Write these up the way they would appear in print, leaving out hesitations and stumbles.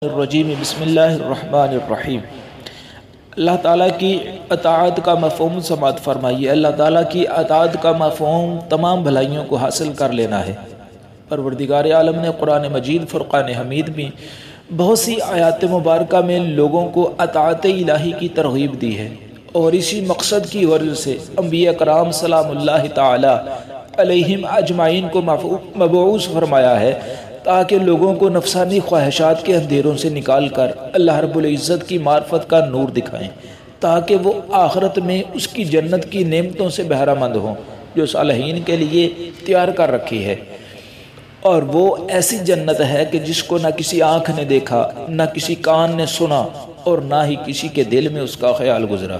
الرجیم بسم اللہ الرحمن الرحیم۔ اللہ تعالیٰ کی اطاعت کا مفہوم سماعت فرمائیے۔ اللہ تعالیٰ کی اطاعت کا مفہوم تمام بھلائیوں کو حاصل کر لینا ہے۔ پروردگار عالم نے قرآن مجید فرقان حمید میں بہت سی آیات مبارکہ میں لوگوں کو اطاعت الہی کی ترغیب دی ہے، اور اسی مقصد کی غرض سے انبیاء کرام سلام اللہ تعالی علیہم اجمعین کو مبعوث فرمایا ہے، تاکہ لوگوں کو نفسانی خواہشات کے اندھیروں سے نکال کر اللہ رب العزت کی معرفت کا نور دکھائیں، تاکہ وہ آخرت میں اس کی جنت کی نعمتوں سے بہرہ مند ہوں جو صالحین کے لیے تیار کر رکھی ہے۔ اور وہ ایسی جنت ہے کہ جس کو نہ کسی آنکھ نے دیکھا، نہ کسی کان نے سنا، اور نہ ہی کسی کے دل میں اس کا خیال گزرا۔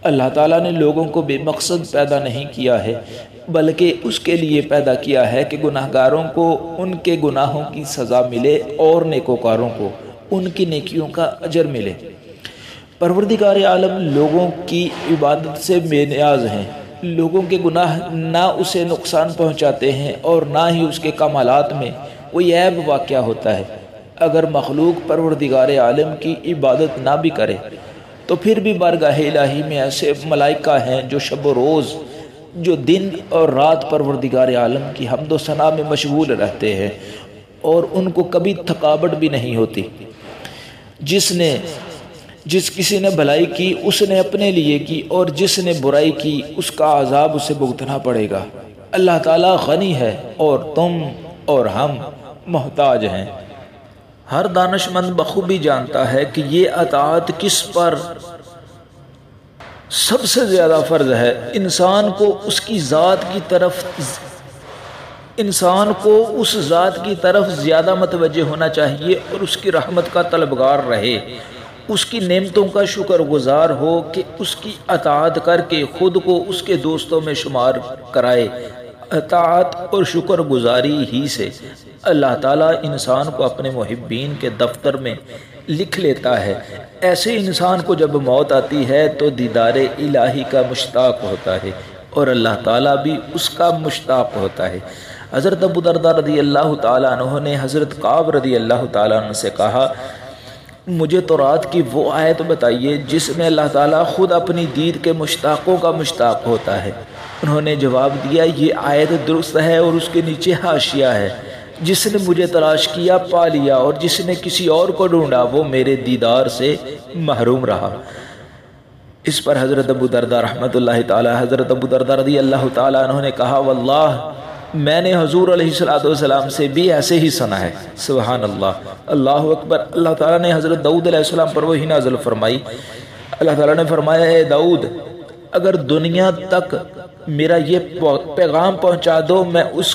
اللہ تعالیٰ نے لوگوں کو بے مقصد پیدا نہیں کیا ہے، بلکہ اس کے لیے پیدا کیا ہے کہ گناہ گاروں کو ان کے گناہوں کی سزا ملے اور نیکوکاروں کو ان کی نیکیوں کا اجر ملے۔ پروردگار عالم لوگوں کی عبادت سے بے نیاز ہیں۔ لوگوں کے گناہ نہ اسے نقصان پہنچاتے ہیں اور نہ ہی اس کے کمالات میں کوئی عیب واقع ہوتا ہے۔ اگر مخلوق پروردگار عالم کی عبادت نہ بھی کرے تو پھر بھی بارگاہ الہی میں ایسے ملائکہ ہیں جو شب و روز، جو دن اور رات پروردگار عالم کی حمد و ثنا میں مشغول رہتے ہیں، اور ان کو کبھی تھکاوٹ بھی نہیں ہوتی۔ جس کسی نے بھلائی کی اس نے اپنے لیے کی، اور جس نے برائی کی اس کا عذاب اسے بھگتنا پڑے گا۔ اللہ تعالیٰ غنی ہے اور تم اور ہم محتاج ہیں۔ ہر دانش مند بخوبی جانتا ہے کہ یہ اطاعت کس پر سب سے زیادہ فرض ہے۔ انسان کو اس ذات کی طرف زیادہ متوجہ ہونا چاہیے اور اس کی رحمت کا طلبگار رہے، اس کی نعمتوں کا شکر گزار ہو کہ اس کی اطاعت کر کے خود کو اس کے دوستوں میں شمار کرائے۔ اطاعت اور شکر گزاری ہی سے اللہ تعالیٰ انسان کو اپنے محبین کے دفتر میں لکھ لیتا ہے۔ ایسے انسان کو جب موت آتی ہے تو دیدار الہی کا مشتاق ہوتا ہے، اور اللہ تعالیٰ بھی اس کا مشتاق ہوتا ہے۔ حضرت ابو درداء رضی اللہ تعالیٰ عنہ نے حضرت کعب رضی اللہ تعالیٰ عنہ سے کہا، مجھے تورات کی وہ آیت بتائیے جس میں اللہ تعالیٰ خود اپنی دید کے مشتاقوں کا مشتاق ہوتا ہے۔ انہوں نے جواب دیا، یہ آیت درست ہے اور اس کے نیچے حاشیہ ہے، جس نے مجھے تلاش کیا پا لیا، اور جس نے کسی اور کو ڈھونڈا وہ میرے دیدار سے محروم رہا۔ اس پر حضرت ابو درداء رحمۃ اللہ تعالی حضرت ابو درداء رضی اللہ تعالیٰ عنہ نے کہا، واللہ میں نے حضور علیہ السلام سے بھی ایسے ہی سنا ہے۔ سبحان اللہ، اللہ اکبر۔ اللہ تعالیٰ نے حضرت داؤد علیہ السلام پر وحی نازل فرمائی۔ اللہ تعالیٰ نے فرمایا، اے داؤد، اگر دنیا تک میرا یہ پیغام پہنچا دو، میں اس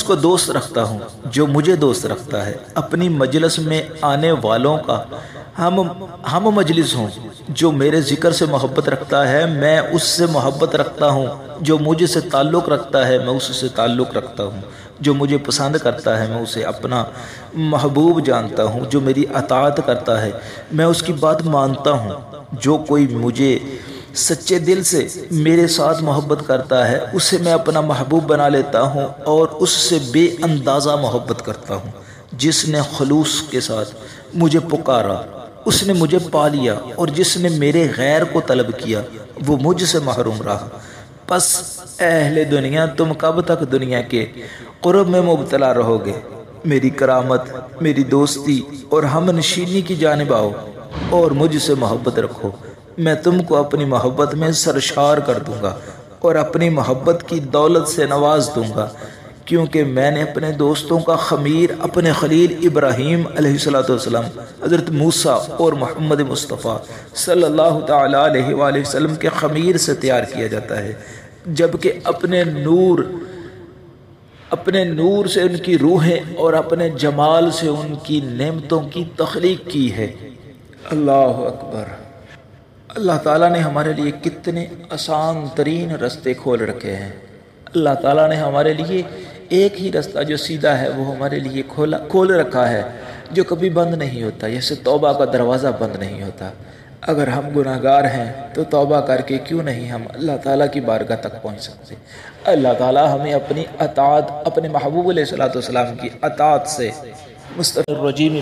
کو دوست رکھتا ہوں جو مجھے دوست رکھتا ہے۔ اپنی مجلس میں آنے والوں کا ہم مجلس ہوں۔ جو میرے ذکر سے محبت رکھتا ہے میں اس سے محبت رکھتا ہوں، جو مجھے سے تعلق رکھتا ہے میں اس سے تعلق رکھتا ہوں، جو مجھے پسند کرتا ہے میں اسے اپنا محبوب جانتا ہوں، جو میری اطاعت کرتا ہے میں اس کی بات مانتا ہوں، جو کوئی مجھے سچے دل سے میرے ساتھ محبت کرتا ہے اسے میں اپنا محبوب بنا لیتا ہوں، اور اس سے بے اندازہ محبت کرتا ہوں۔ جس نے خلوص کے ساتھ مجھے پکارا اس نے مجھے پا لیا، اور جس نے میرے غیر کو طلب کیا وہ مجھ سے محروم رہا۔ پس اہل دنیا، تم کب تک دنیا کے قرب میں مبتلا رہو گے؟ میری کرامت، میری دوستی اور ہم نشینی کی جانب آؤ اور مجھ سے محبت رکھو۔ میں تم کو اپنی محبت میں سرشار کر دوں گا اور اپنی محبت کی دولت سے نواز دوں گا، کیونکہ میں نے اپنے دوستوں کا خمیر اپنے خلیل ابراہیم علیہ السلام، حضرت موسیٰ اور محمد مصطفیٰ صلی اللہ تعالیٰ علیہ وآلہ وسلم کے خمیر سے تیار کیا جاتا ہے، جبکہ اپنے نور سے ان کی روحیں اور اپنے جمال سے ان کی نعمتوں کی تخلیق کی ہے۔ اللہ اکبر۔ اللہ تعالیٰ نے ہمارے لیے کتنے آسان ترین رستے کھول رکھے ہیں۔ اللہ تعالیٰ نے ہمارے لیے ایک ہی رستہ جو سیدھا ہے وہ ہمارے لیے کھول رکھا ہے، جو کبھی بند نہیں ہوتا، جیسے توبہ کا دروازہ بند نہیں ہوتا۔ اگر ہم گناہ گار ہیں تو توبہ کر کے کیوں نہیں ہم اللہ تعالیٰ کی بارگاہ تک پہنچ سکتے۔ اللہ تعالیٰ ہمیں اپنی اطاعت، اپنے محبوب علیہ السلام کی اطاعت سے مستغفر الرجیم